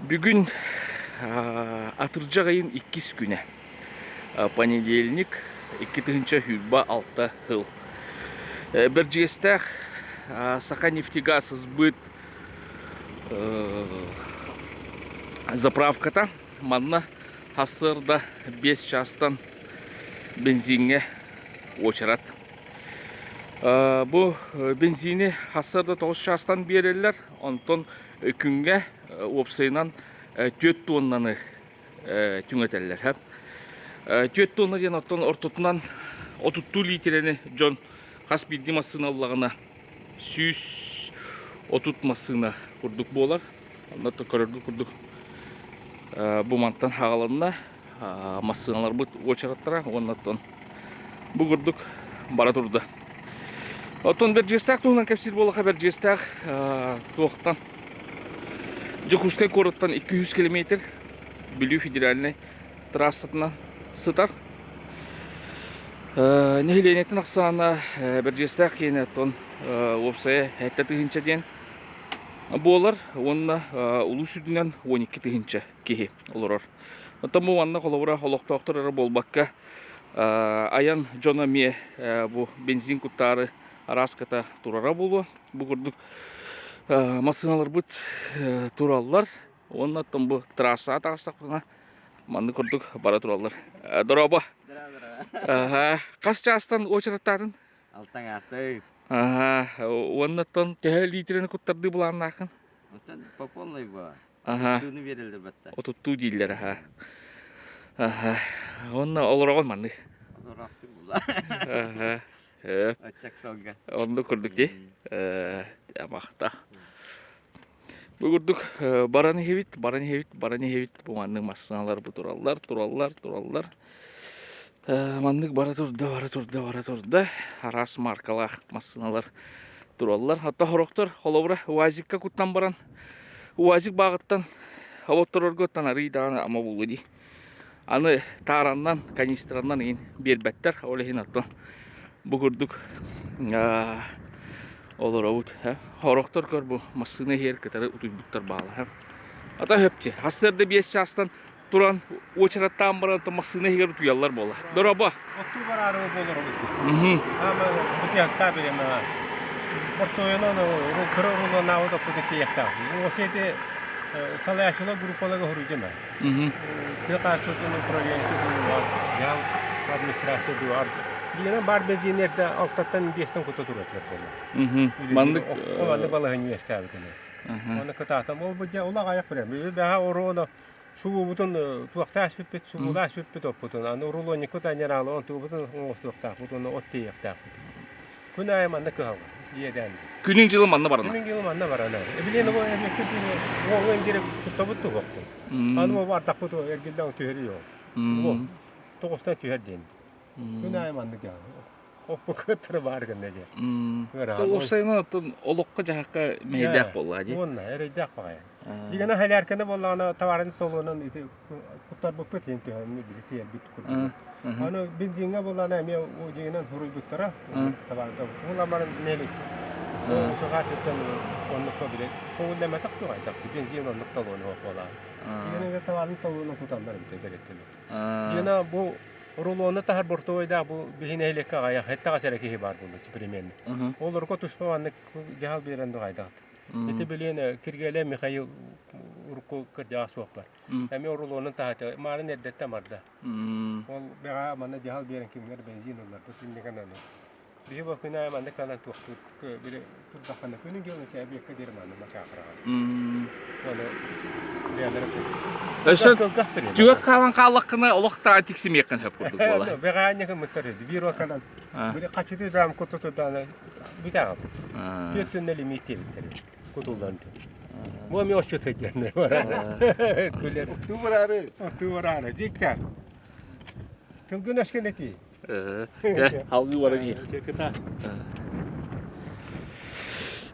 Бүгін атыржа айын 2 күне. Понедельник 2 хүлба 6 хыл. Бір жестәқ Саха-Нефтегаз сбыт заправката манна хасырда 5 частан бензинге очарат. Бұл бензини хасырда 9 частан берелер, онтон күнге опсайынан 4 тоннаны түңетелер. 4 тонна ден оттон ортотунан 30 литрені жон қас бидді масына олағына сүйіс 30 масына күрдік болар. Оннаты көрірді күрдік. Бұл манттан хағаланына масыналар бұд очараттыра. Оннаттан бұл күрдік бара тұрды. Оттон бір жестақ туғынан кәпсір болаға бір жестақ туақтан Жокускай короттан 200 км Білю федеральный трассатынан сытар. Нехиленетін ақсана бір жестақ кейіне оттон опсая әтті тығынша ден болар. Онына ұлы сүдінен 12 тығынша кейі олырар. Оттан бұл анна қолауыра олықтақтырары болбаққа аян жона ме бұл бензин құттары араската турара болу. Бұл күрдік масыналар бұд туралар. Оның аттан бұл трасса атағыстақ бұдыңа манды күрдік бара туралар. Дұраба? Қас жастан очыраттадың? Алтан аты. Оның аттан тәхі литрені құттарды бұланын ақын? Оттан попонлай ба. Отуны берілді бәтті. Отутту дейлер. Оның олырағын манды? Олырақты бұла. Отчак салға. Оны күрдік де? Мақта. Бұл күрдік бараны хевит. Бұғанның масыналар бұл тураллар. Мандық бара тұрды. Арас маркалақ масыналар тураллар. Атта хорықтар қолауыра уазикка күттан баран. Уазик бағыттан авоттар өргөттан арыйдағаны ама бұлы дей. Аны тараннан, канистраннан ең бербәттер. Олеген аттан бұл күрдік олар ауыт. Хорықтар көр бұл масыны хер кітары ұтыйбұттар бағылар. Ата хөпте. Астырды 5 жастан туран очараттан баранты масыны хер ұтыялар болар. Дұраба? Отту бар арығы болар өтті. Ама бұтияқта беремі. Бұртойынан күрі ұрылы науыда бұты яқта. Осеті салаяшылы группалығы хүру деме. Тіқасудың управленті бар. Ял администрация дуар. Дегенен бар бензинерді алтаттан 5-тен күті тұру өтілер болар. Оларды балығын өз кәбітіне. Оны күтатам. Ол бұдя олақ аяқ бірем. Бәға ұруыны шубу бұтын туақта әсіппет, шубуда әсіппет оп бұтын. Аны ұрулы не күт әнер алы, он туы бұтын оңыз туақтақ бұтын, отты еқтақ бұтын. Күн айы манна күхалға, иедәнді. Күнің жылы манна барына? Күнің жылы манна барына. Білені бұл әмекті дейі оңын керек күтті бұтты бұқты. Аны бұл артақ бұты әргелден түйері yok. Бұл 9-тан түйер дейінді. Күн айы манна күхалға. Қоппы күттірі бар күнде де. Осайынан оттын олыққа жаққа мәйдәқ болла де? Онна, әрейдәқ бағай. Дегені хәләркені болағына таварын толуынан құттар бұп көтейін түйерімі білі тейер бүт күрді. Аны бензинге болағына әме дегенен хүрі бүттіра таварында. Ол амарын нелік. Сұға түттен онлыққа білет. Көңілдәме тақ айтақты. Бензин онлық толуыны оқ болағы. Дегенеге таварын толуынан құтандар үмте береттілі. Дегені бұл рулоны тахар бортойда бұл бейіне әйлекке ғая. Әттіға сәрекеге бар бұл переменді. Оларға тұспағанны жағал беренді ғайдағды. Эти билен киргеле Михаил урку кырдага суак бар. Эми урулонун тааты марын эрдетте марда. Ол бага мана жахал берен кимдер бензин олар бүтүндөгөн эле. Бие бакына манда канан тукту бире турдакана күнүн келген себепке дерманы макакырага. Оны биялар. Жүгө калан калыкны улукта тиксимеккен хөп курдук бола. Бага анеге мыттыр эди. Бир оканан. Бире качыды дам кутутудан битагап. Төттүн лимит биттер. Кутулдан. Бу ми очу текенде бар. Күлер. Туварары. Диктар. Ким күнөшкенеки? Халгы бар ди.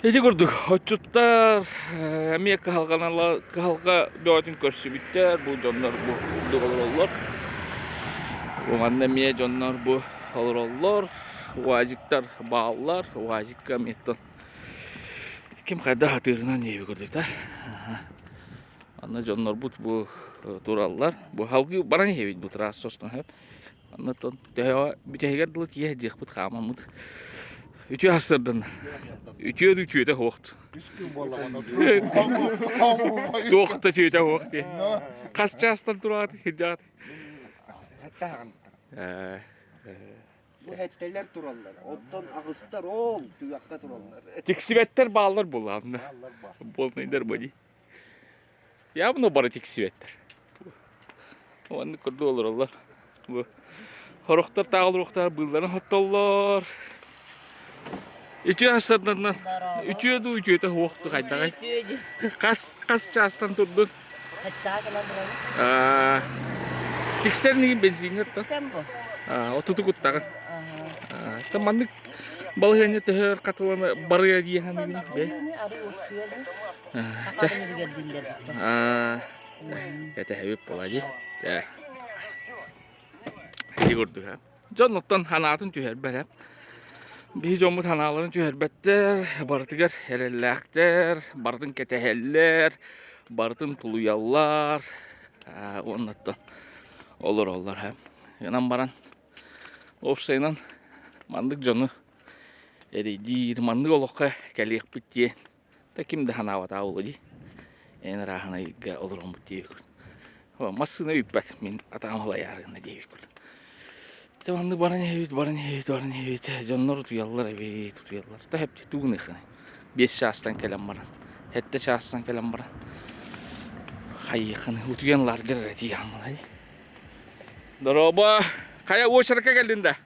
Эти көрдік, отчуттар, әмек қалға бөтін көрсі біттер, бұл жонлар бұл олар. Оғанда ме жонлар бұл олар, уазиктар бағалар, уазикка меттон. Кім қайда қатырынан ебі көрдік та? Аны жоннор бут бу тураллар. Бу халгы баран хевит бут раз состон хеп. Аны тон төһө бүтегер дылы тие дих бут хамамыт. Үтү асырдан. Үтү үтүтө хохт. Тохта түйтө хохт. Кас частан турат хидат. Bu hetteler turallar. Optan ağıstar ol, tüyakka turallar. Тиксибеттер баллар булганды. Болнайдар боди. Я буну бары тиксибеттер. Оны көрдү олар. Бу хорохтар тагылыктар булларын хоттоллор. Үтү асырдан үтүдө хохту кайдагай. Кас частан турду. Тиксернигин бензингер та. Отуту куттаган. Таманнык балыгыны төһөр катыланы барыя дияхан бе. Это хәбип болади. Игорду ха. Jonathan hanatın tüherbelep. Bir jomut hanaların tüherbetler, barıtıgar herellekler, barıtın keteheller, barıtın tuluyallar. Ondan olur hem. Yanan baran ofsaynan mandık jonu eriydi, mandık olukka keliyik bittiye. Ta kimde hanavat ağılıcı. En rahana yigga olurum bittiye. Masını üppet min atamala yarına diye. Mandık baran hevit. Jonlar tuyallar evet tuyallar. Ta hep tuğun ekine. 5 şahstan kelem baran. Hette şahstan kelem baran. Hayıkını utuyanlar gerreti yanmalay. Doroba kaya o şarkı geldiğinde.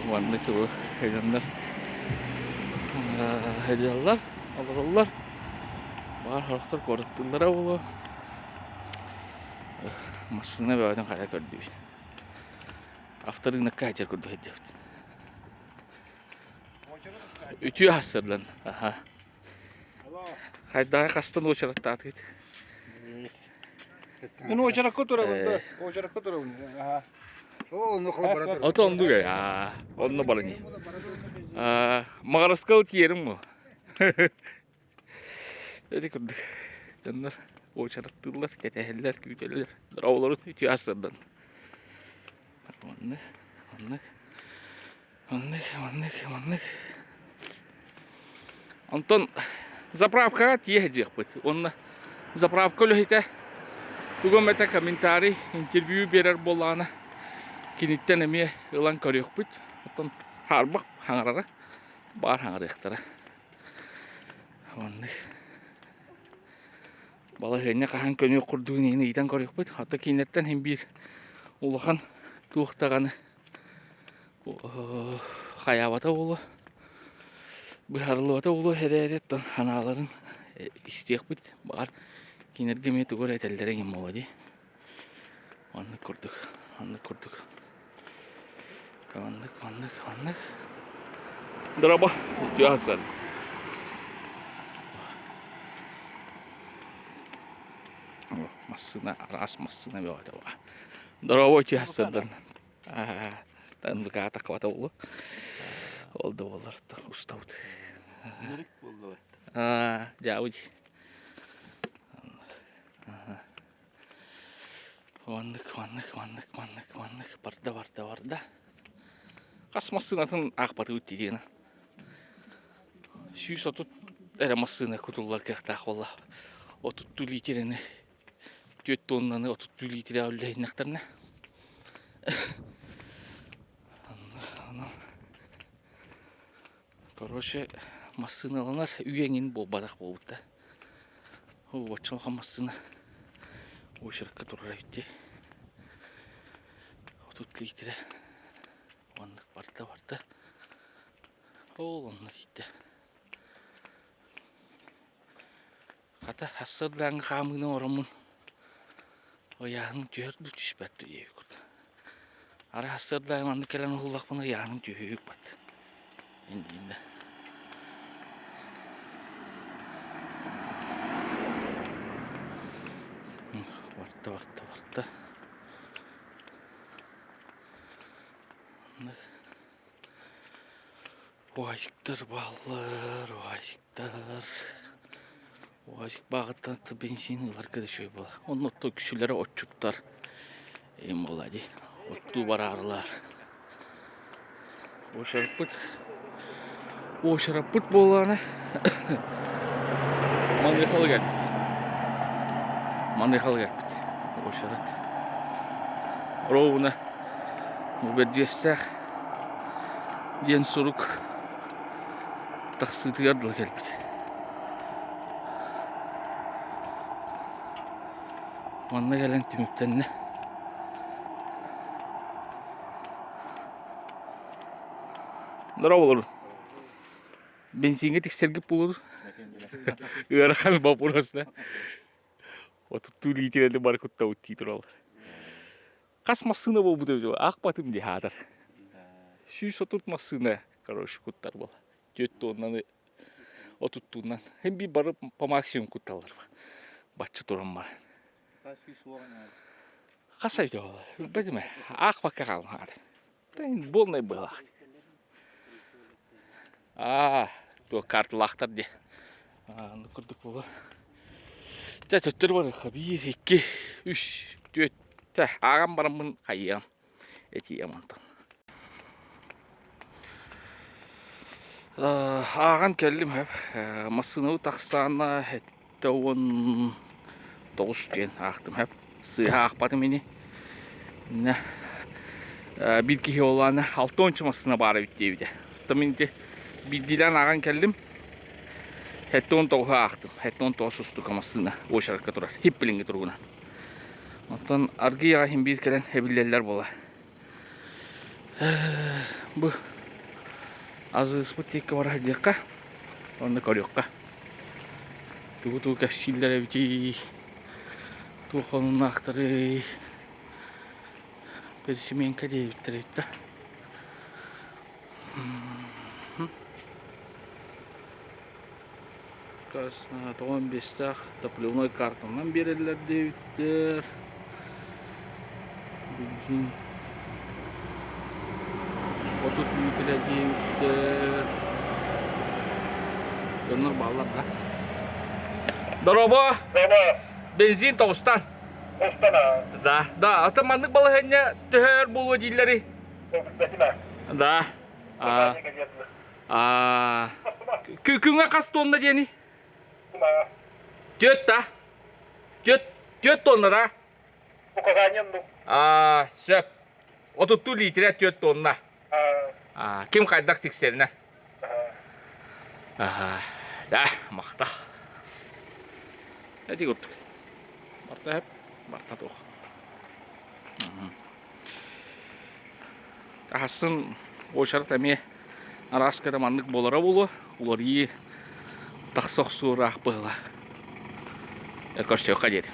Mandık bu heyecanlar. Hediyeler alırlar. Var harflar koruttular avulu. Masına bir adam kaya gördü. Aftarın ne kadar gördü hediye. Ütü hasırlan. Aha. Hayda kastan o şarkı tatil. Ini ocarak kotura bunda. Ocarak kotura bunda. O nokla baradır. Ota ondu ya. Onunla balını. Mağaraska ot yerim mi? Dedi kurduk. Canlar o şarttılar, keteheller, küteller. Dravları ütü asırdan. Manlık. Антон заправка тиежек бит. Он заправка лөхите. Тугом это комментарий, интервью берер болана. Киниттен эме ылан көрөк бит. Антон харбак хаңарара. Бар хаңарыктара. Онны. Бала хене кахан көнөк курдугун эне итен көрөк бит. Хата кинеттен hem бир улахан туктаганы. Хаябата болу. Быхарлыта улу хедеттен ханаларын истек бит. Бар кинерге мети көрө этелдере ким болду. Аны көрдүк. Маннык. Драба, ясал. Масына, рас масына беота. Драба ясалдан. Тандыга таквата болу. Oldu bollar da ustavdı. Нерик болду. Жауди. Ваннык. Барда. Касмасынатын акпаты үтті дегені. Сүйіс отут әрі масына күтулар кәқтақ болла. Отутту литерені, 4 тоннаны отутту литері әулейінақтарына. Короче, масыналанар үйеңін бадақ болуды. Вачалға масына ойшырыққа тұрар өтте. Отут литері. Вандық барда. Ол онны дейді. Қата асырдан қамыны орамын. Ояғының түйерді түспәтті дейі көрді. Ара асырдан манды кәлін ұллақ бұна яғының түйек бәтті. Енді. Vardı. Уазиктар баллар, уазиктар. Уазик бағыттан бензин ылар кеді шөй бола. Оның отто күшілері отчуттар. Эм болады. Отту барарлар. Ошараппыт боланы. Мандайхалы кәлпіт. Ошарат. Ровына. Убердестәк. Ден сұрук. Тақсыты ардылы кәлпіт. Манна кәлін түміктенне. Дара olur. Benzinge tiksергip bulur. Iğarakan vapurasına. O tuttuğu litreli markutta utti durallar. Kasmasına bu da akbatım diye hadar. Şu tutmasına karış kutlar bol. Göttü ondan o tuttuğundan. Hem bir barı maksimum kuttalar var. Bahçe duran var. Kasay diyorlar. Benim akbaka kalın hadar. Ben bol ne bırak. Tuh kartılaqtar de. Аны күрдік болы. Төттер бар. 1, 2, 3, 4. Ағам барамын қайыған. Әти амантан. Аған кәлім әп. Масынау тақсана әтті 19 ден ақтым әп. Сыға ақпады мені. Bir kişi olanı 6-10 masına bari bitti. Tamamıydı. Bildiğinden ağan geldim. Hette 19'a aktım. Hette 19 sustuk amasına. O şarkı durar. Hep bilingi durguna. Ondan argı yağın bir kelen hebilleller bola. Bu azı sputnikka var hadiyaka. Onda koruyorka. Tuğ kapsillere bir tuğ onun aktarı. Persimenka diye bitireydi. Kasna 15'te toplumun kartından verirler devletler. Benzin 30 litre devletler. Bunlar bağlar da. Dorobo. Benzin Tostan. Да, temanlık balahanya tehir bulu dilleri. Da. Küküne kaç tonla diyeni? 4 da. 4 tonla da. Söp. 30 litre 4 tonla. Kim kaydak tikserine? Da, maqta. Hadi gördük. Marta hep. Marta tuh. Tahasın o şart emi araskada manlık bolara bolu. Ular iyi taqsaq surak bıla. Ekor söka dedi.